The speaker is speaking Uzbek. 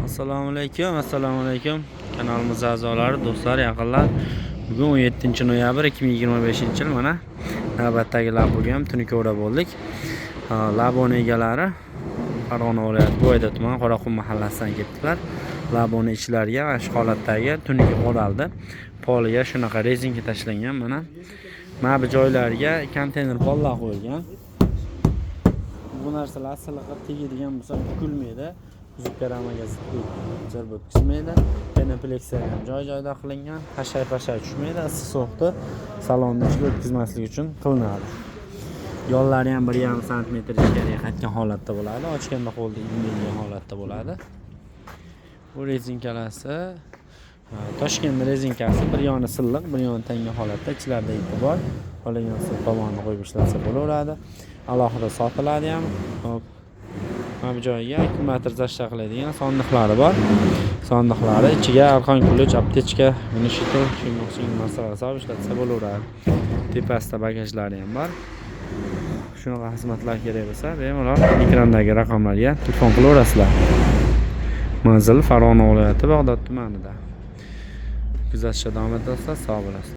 Assalomu alaykum kanalimiz a'zolari, do'stlar, yaqinlar. Bugun 17-noyabr 2025-yil. Mana navbatdagi laboga ham tunuka bo'ldik. Laboni egalari Farg'ona viloyati Bo'yda tuman Qoraqum mahallasidan kelibdilar. Laboni ichlariga mana shu holatdagi tunuka o'raldi. Poliga shunaqa rezinka tashlangan. Mana bu joylariga konteyner pollar qo'yilgan. Bu narsalar asliga tegadigan bo'lsa bukilmaydi. Uzukka ramaga zarb o'tkazmaydi. Penopleksiya ham joy-joyda qilingan. Hashay tushmaydi. Issiq sovuqni salonni ichiga o'tkazmaslik uchun qilinadi. Yollari ham 1,5 sm ichkariga qaytgan holatda bo'ladi. Ochganda qo'lda ilmaydigan holatda bo'ladi. Bu rezinkalasi Toshkent rezinkasi, bir yoni silliq, bir yoni tanga holatda, ichlarida ipi bor. Qolgan tomonni qo'yib ishlasa bo'laveradi. Alohida sotiladi ham. Xo'p. Mana bu joyga akkumulyator zashta qiladigan sondiqlari bor. Sondiqlari ichiga arqon ключ, aptechka, shitil, shunday narsalar solib ishlatsa bo'laveradi. Tepasida bagajlari ham bor. Shunaqa xizmatlar kerak bo'lsa, bemalol ekrandagi raqamlarga telefon qilaverasizlar. Manzil Farg'ona viloyati Bag'dod tumanida. Kuzatishda davom etasiz. Sog' bo'lasiz.